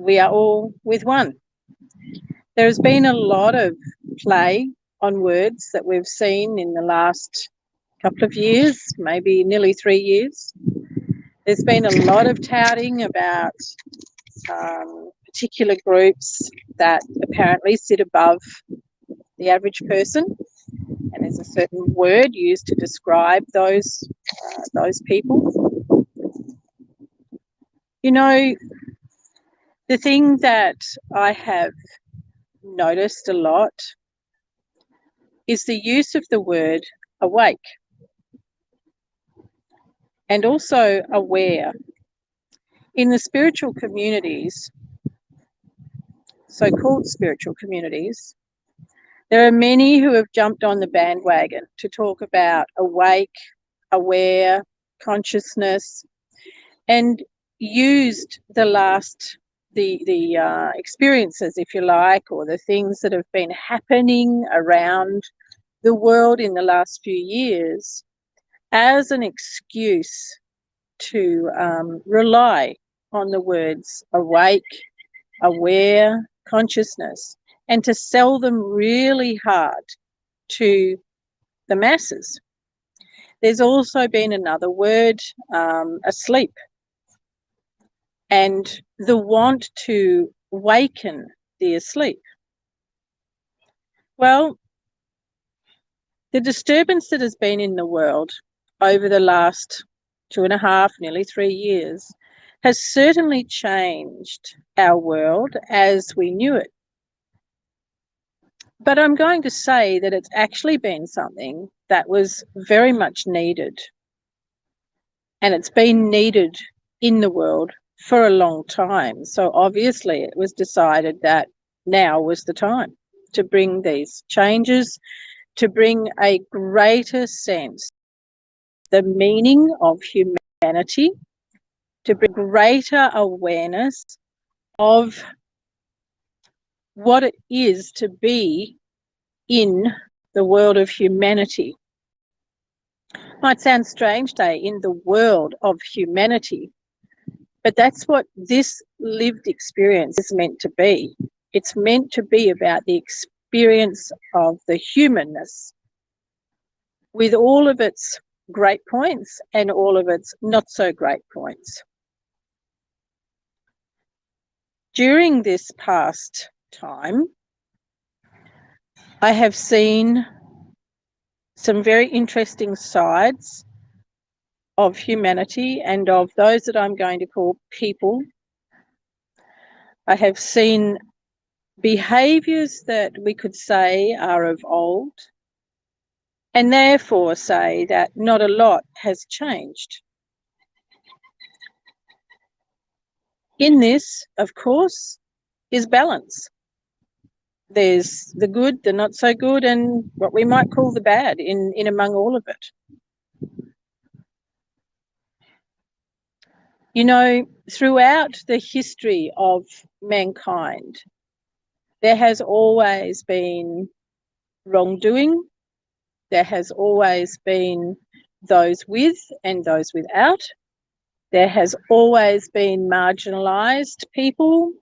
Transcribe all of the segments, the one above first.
we are all with one. There has been a lot of play on words that we've seen in the last couple of years, maybe nearly 3 years. There's been a lot of touting about particular groups that apparently sit above the average person, and there's a certain word used to describe those people. You know, the thing that I have noticed a lot is the use of the word awake and also aware. In the spiritual communities, so-called spiritual communities, there are many who have jumped on the bandwagon to talk about awake, aware, consciousness, and used the experiences, if you like, or the things that have been happening around the world in the last few years as an excuse to rely on the words awake, aware, consciousness, and to sell them really hard to the masses. There's also been another word, asleep, and the want to waken the asleep. Well, the disturbance that has been in the world over the last 2.5, nearly 3 years, has certainly changed our world as we knew it. But I'm going to say that it's actually been something that was very much needed. And it's been needed in the world for a long time. So obviously it was decided that now was the time to bring these changes, to bring a greater sense, the meaning of humanity, to bring greater awareness of what it is to be in the world of humanity. Might sound strange, say, in the world of humanity, but that's what this lived experience is meant to be. It's meant to be about the experience of the humanness, with all of its great points and all of its not so great points. During this past time, I have seen some very interesting sides of humanity and of those that I'm going to call people. I have seen behaviours that we could say are of old, and therefore say that not a lot has changed. In this, of course, is balance. There's the good, the not so good, and what we might call the bad in among all of it. You know, throughout the history of mankind, there has always been wrongdoing. There has always been those with and those without. There has always been marginalised people.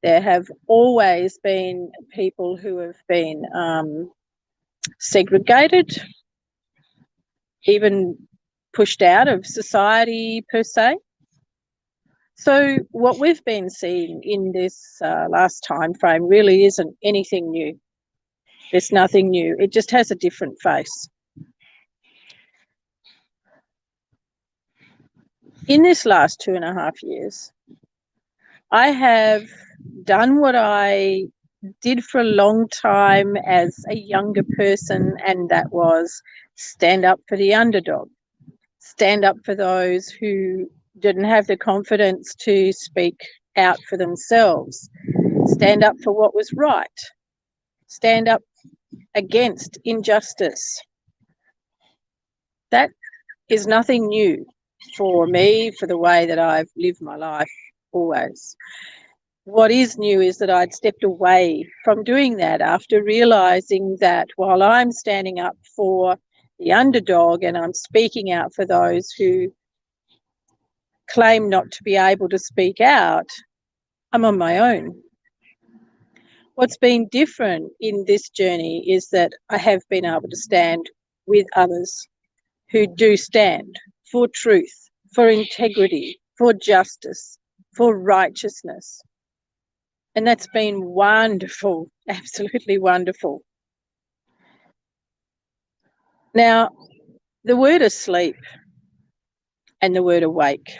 There have always been people who have been segregated, even pushed out of society per se. So what we've been seeing in this last time frame really isn't anything new. There's nothing new. It just has a different face. In this last 2.5 years, I have done what I did for a long time as a younger person, and that was stand up for the underdog, stand up for those who didn't have the confidence to speak out for themselves, stand up for what was right, stand up against injustice. That is nothing new for me, for the way that I've lived my life always. What is new is that I'd stepped away from doing that after realising that while I'm standing up for the underdog and I'm speaking out for those who claim not to be able to speak out, I'm on my own. What's been different in this journey is that I have been able to stand with others who do stand for truth, for integrity, for justice, for righteousness. And that's been wonderful, absolutely wonderful. Now, the word asleep and the word awake.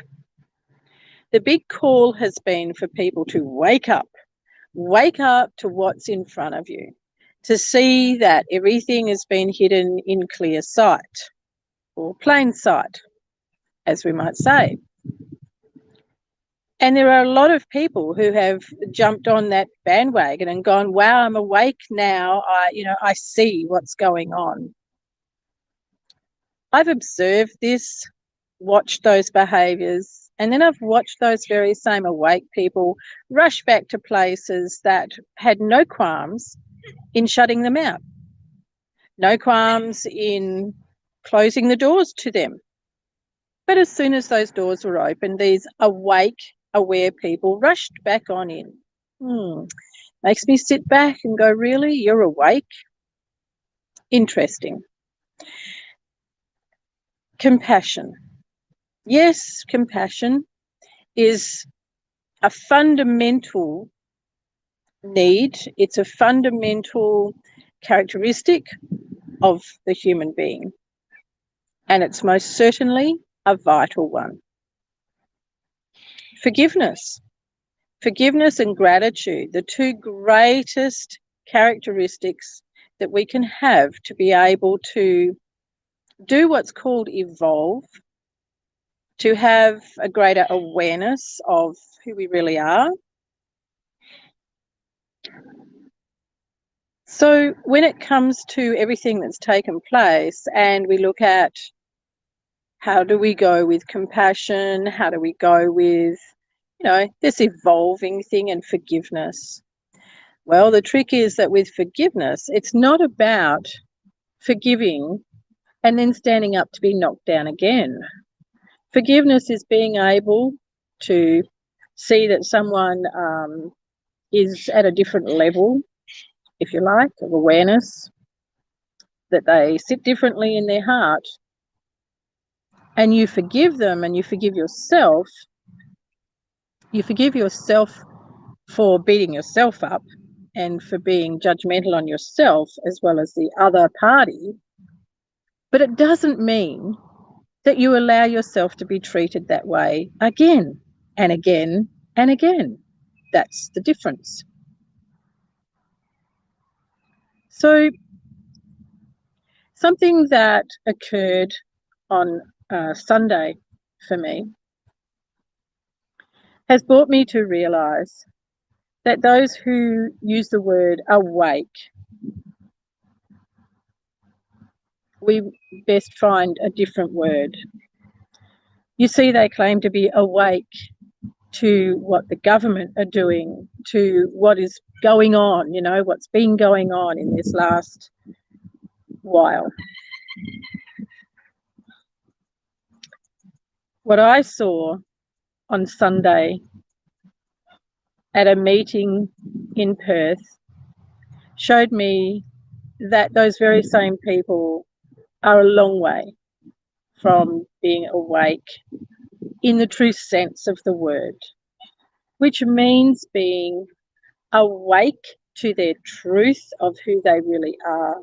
The big call has been for people to wake up to what's in front of you, to see that everything has been hidden in clear sight, or plain sight, as we might say. And there are a lot of people who have jumped on that bandwagon and gone, wow, I'm awake now. I see what's going on. I've observed this, watched those behaviours, and then I've watched those very same awake people rush back to places that had no qualms in shutting them out, no qualms in closing the doors to them. But as soon as those doors were open, these awake, aware people rushed back on in. Makes me sit back and go, really? You're awake? Interesting. Compassion. Yes, compassion is a fundamental need. It's a fundamental characteristic of the human being. And it's most certainly a vital one. Forgiveness. Forgiveness and gratitude, the two greatest characteristics that we can have to be able to do what's called evolve, to have a greater awareness of who we really are. So when it comes to everything that's taken place and we look at how do we go with compassion, how do we go with, this evolving thing and forgiveness? Well, the trick is that with forgiveness, it's not about forgiving and then standing up to be knocked down again. Forgiveness is being able to see that someone is at a different level, if you like, of awareness, that they sit differently in their heart, and you forgive them and you forgive yourself. You forgive yourself for beating yourself up and for being judgmental on yourself as well as the other party. But it doesn't mean that you allow yourself to be treated that way again and again and again. That's the difference. So something that occurred on Sunday for me has brought me to realise that those who use the word awake, we best find a different word. You see, they claim to be awake to what the government are doing, to what is going on, what's been going on in this last while. What I saw on Sunday at a meeting in Perth showed me that those very same people are a long way from being awake in the true sense of the word, which means being awake to their truth of who they really are,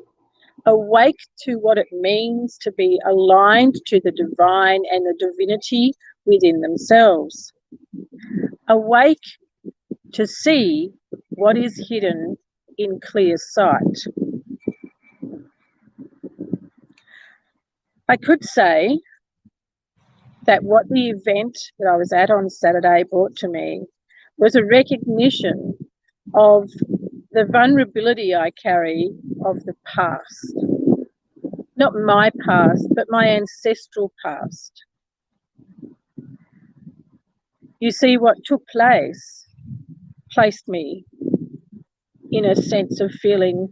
awake to what it means to be aligned to the divine and the divinity within themselves, awake to see what is hidden in clear sight. I could say that what the event that I was at on Saturday brought to me was a recognition of the vulnerability I carry of the past. Not my past, but my ancestral past. You see, what took place placed me in a sense of feeling,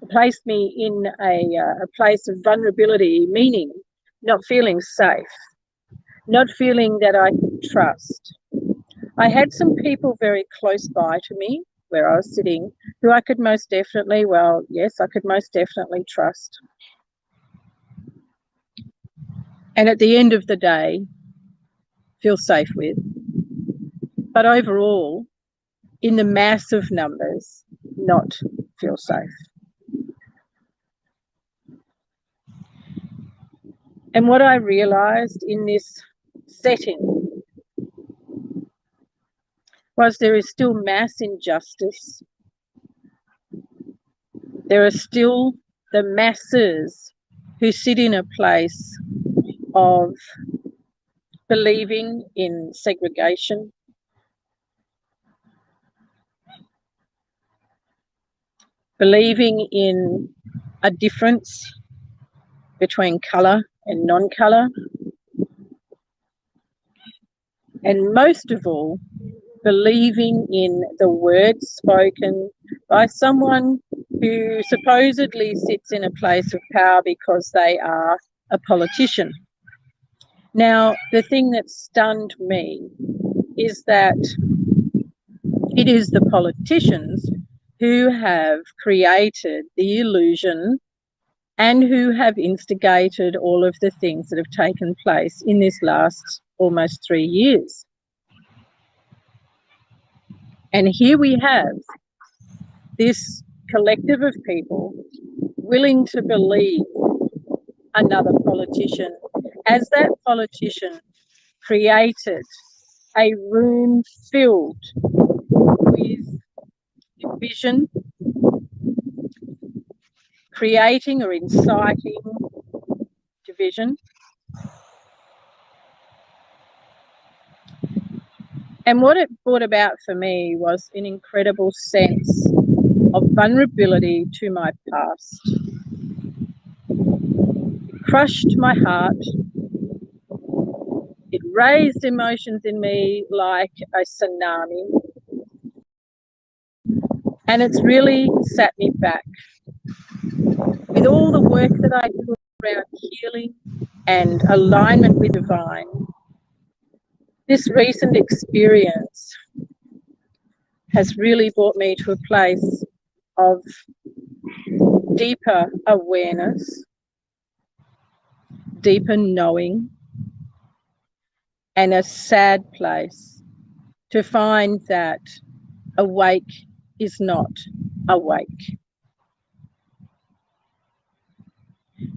placed me in a place of vulnerability, meaning not feeling safe, not feeling that I could trust. I had some people very close by to me where I was sitting who I could most definitely, well, yes, I could most definitely trust. And at the end of the day, feel safe with. But overall, in the massive numbers, not feel safe. And what I realised in this setting was there is still mass injustice. There are still the masses who sit in a place of believing in segregation, believing in a difference between colour and non-colour, and most of all, believing in the words spoken by someone who supposedly sits in a place of power because they are a politician. Now, the thing that stunned me is that it is the politicians who have created the illusion and who have instigated all of the things that have taken place in this last almost 3 years. And here we have this collective of people willing to believe another politician, as that politician created a room filled with division, creating or inciting division. And what it brought about for me was an incredible sense of vulnerability to my past. It crushed my heart. It raised emotions in me like a tsunami. And it's really sat me back. With all the work that I do around healing and alignment with divine, this recent experience has really brought me to a place of deeper awareness, deeper knowing, and a sad place to find that awake is not awake.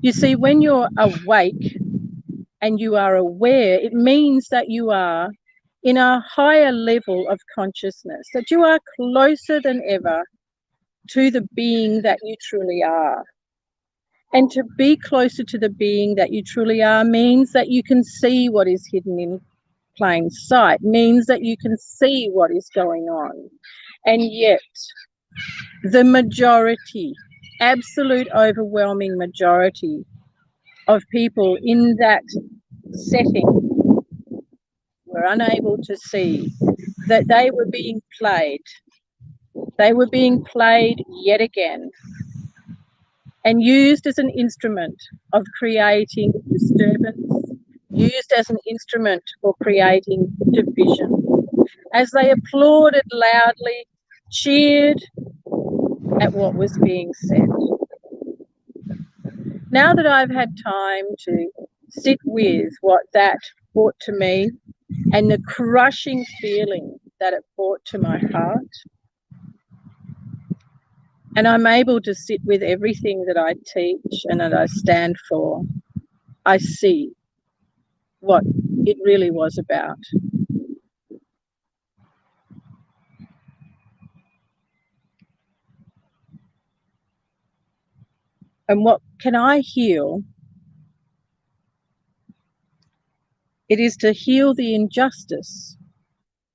You see, when you're awake and you are aware, it means that you are in a higher level of consciousness, that you are closer than ever to the being that you truly are. And to be closer to the being that you truly are means that you can see what is hidden in plain sight, means that you can see what is going on. And yet, the majority, absolute overwhelming majority of people in that setting were unable to see that they were being played. They were being played yet again and used as an instrument of creating disturbance, used as an instrument for creating division. As they applauded loudly, cheered at what was being said. Now that I've had time to sit with what that brought to me and the crushing feeling that it brought to my heart, and I'm able to sit with everything that I teach and that I stand for, I see what it really was about. And what can I heal? It is to heal the injustice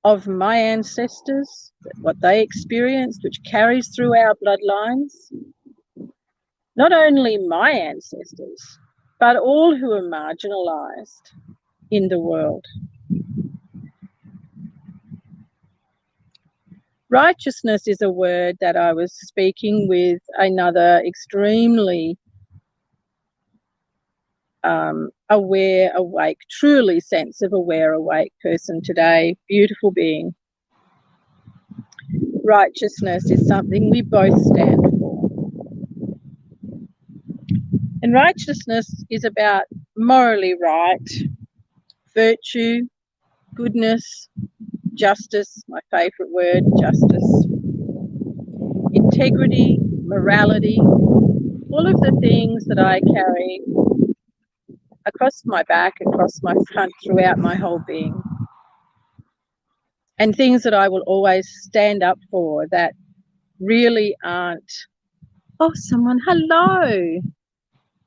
of my ancestors, what they experienced, which carries through our bloodlines. Not only my ancestors, but all who are marginalised in the world. Righteousness is a word that I was speaking with another extremely aware, awake, truly sense of aware, awake person today, beautiful being, righteousness is something we both stand for. And righteousness is about morally right, virtue, goodness, justice, my favourite word, justice, integrity, morality, all of the things that I carry across my back, across my front, throughout my whole being. And things that I will always stand up for that really aren't, oh, someone, hello.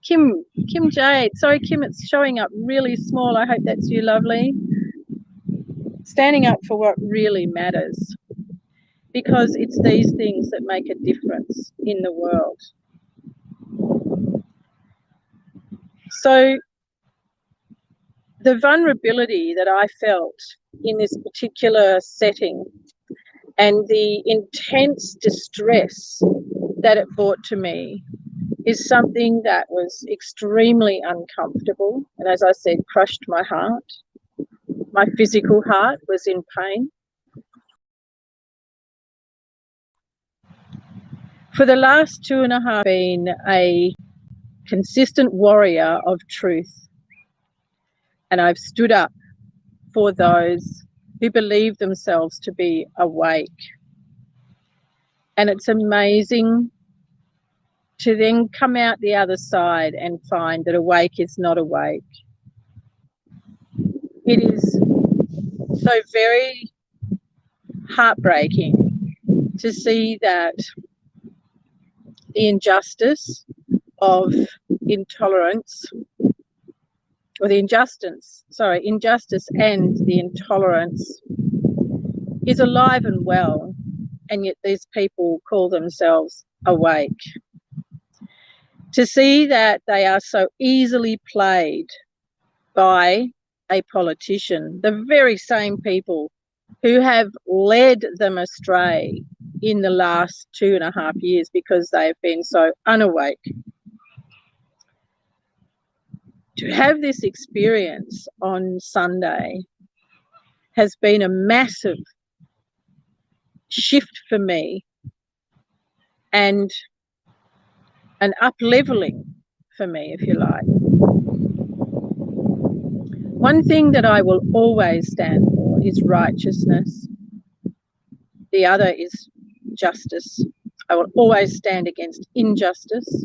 Kim Jade. Sorry, Kim, it's showing up really small. I hope that's you, lovely. Standing up for what really matters, because it's these things that make a difference in the world. So the vulnerability that I felt in this particular setting and the intense distress that it brought to me is something that was extremely uncomfortable, and as I said, crushed my heart. My physical heart was in pain. For the last 2.5 years, I've been a consistent warrior of truth, and I've stood up for those who believe themselves to be awake. And it's amazing to then come out the other side and find that awake is not awake. It is so very heartbreaking to see that the injustice of intolerance, or the injustice and the intolerance is alive and well, and yet these people call themselves awake. To see that they are so easily played by a politician, the very same people who have led them astray in the last 2.5 years because they've been so unawake. To have this experience on Sunday has been a massive shift for me and an up-leveling for me, if you like. One thing that I will always stand for is righteousness. The other is justice. I will always stand against injustice.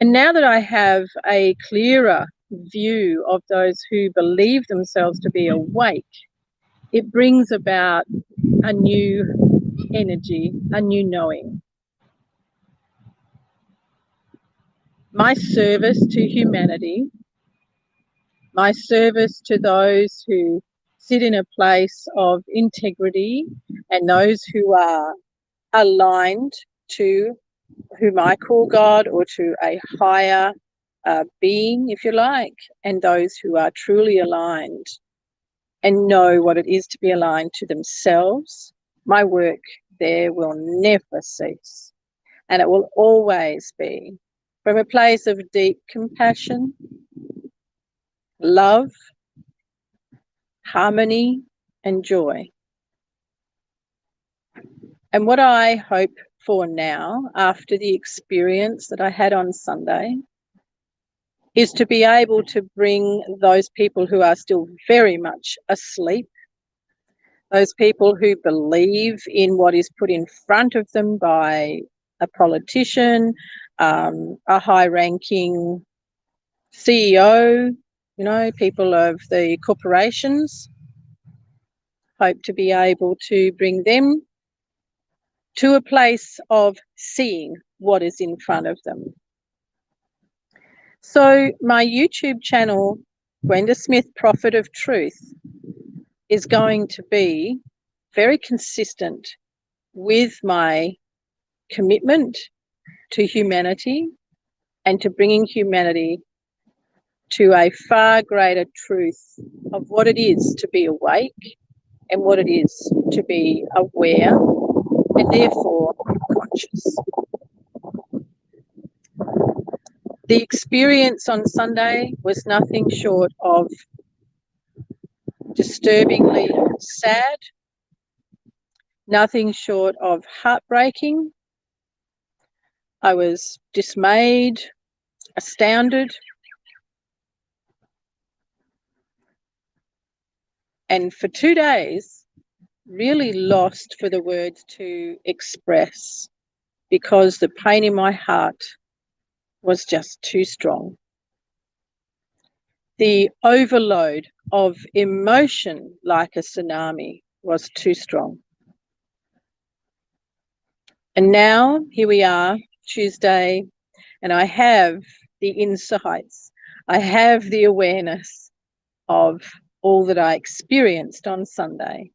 And now that I have a clearer view of those who believe themselves to be awake, it brings about a new energy, a new knowing. My service to humanity, my service to those who sit in a place of integrity and those who are aligned to whom I call God, or to a higher being, if you like, and those who are truly aligned and know what it is to be aligned to themselves. My work there will never cease, and it will always be from a place of deep compassion, love, harmony, and joy. And what I hope for now, after the experience that I had on Sunday, is to be able to bring those people who are still very much asleep, those people who believe in what is put in front of them by a politician, a high-ranking CEO, you know, people of the corporations. Hope to be able to bring them to a place of seeing what is in front of them. So my YouTube channel, Gwenda Smith, Prophet of Truth, is going to be very consistent with my commitment to humanity and to bringing humanity to a far greater truth of what it is to be awake and what it is to be aware and therefore conscious. The experience on Sunday was nothing short of disturbingly sad, nothing short of heartbreaking. I was dismayed, astounded, and for 2 days really lost for the words to express, because the pain in my heart was just too strong. The overload of emotion, like a tsunami, was too strong. And now here we are, Tuesday, and I have the insights, I have the awareness of all that I experienced on Sunday.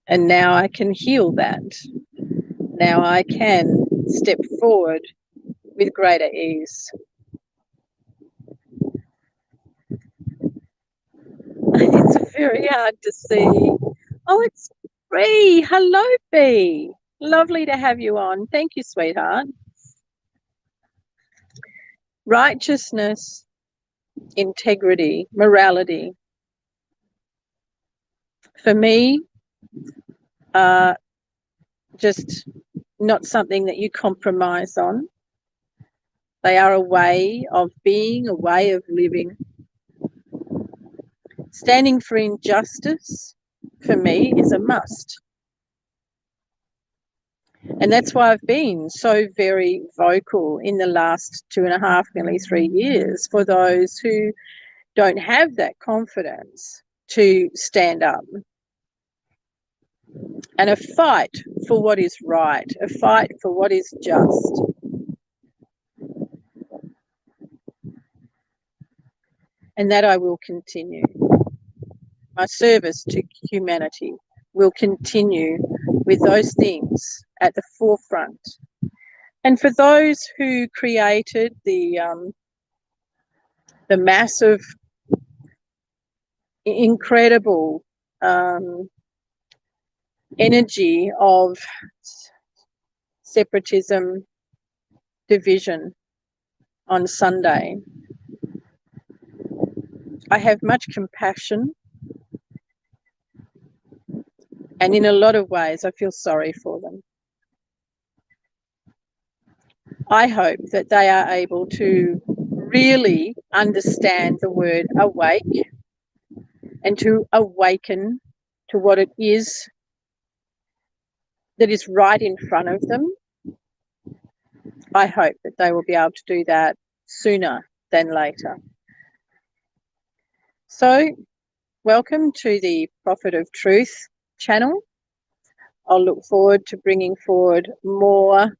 And now I can heal that. Now I can step forward with greater ease. It's very hard to see. Oh, it's Bree. Hello, Bee. Lovely to have you on. Thank you, sweetheart. Righteousness, integrity, morality. For me, just not something that you compromise on. They are a way of being, a way of living. Standing for injustice, for me, is a must. And that's why I've been so very vocal in the last 2.5, nearly 3 years, for those who don't have that confidence to stand up. And a fight for what is right, a fight for what is just. And that I will continue. My service to humanity will continue with those things at the forefront. And for those who created the massive, incredible energy of separatism, division on Sunday, I have much compassion, and in a lot of ways I feel sorry for them. I hope that they are able to really understand the word awake and to awaken to what it is that is right in front of them. I hope that they will be able to do that sooner than later. So, welcome to the Prophet of Truth channel. I'll look forward to bringing forward more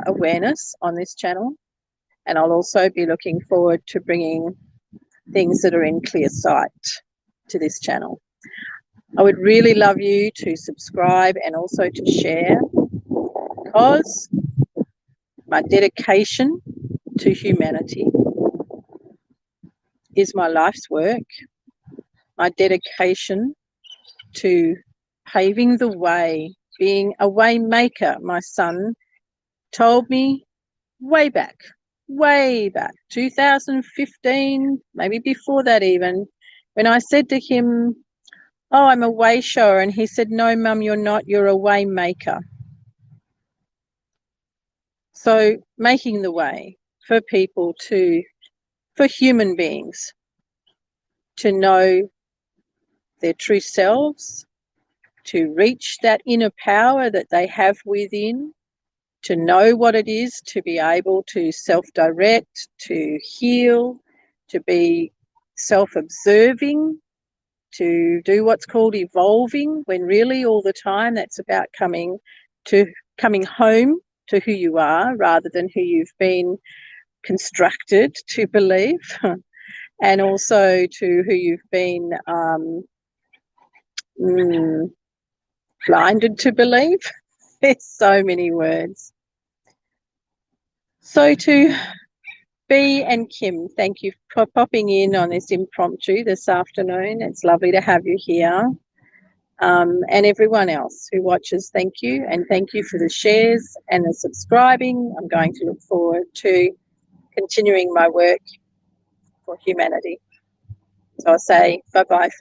awareness on this channel, and I'll also be looking forward to bringing things that are in clear sight to this channel. I would really love you to subscribe and also to share, because my dedication to humanity is my life's work. My dedication to paving the way, being a way maker. My son told me way back, 2015, maybe before that even, when I said to him, oh, I'm a way shower, and he said, no, Mum, you're not, you're a way maker. So making the way for people for human beings to know their true selves, to reach that inner power that they have within, to know what it is to be able to self-direct, to heal, to be self-observing, to do what's called evolving, when really all the time that's about coming home to who you are rather than who you've been constructed to believe, and also to who you've been blinded to believe. There's so many words. So to Bee and Kim, thank you for popping in on this impromptu this afternoon. It's lovely to have you here. And everyone else who watches, thank you. And thank you for the shares and the subscribing. I'm going to look forward to continuing my work for humanity. So I'll say bye-bye for now.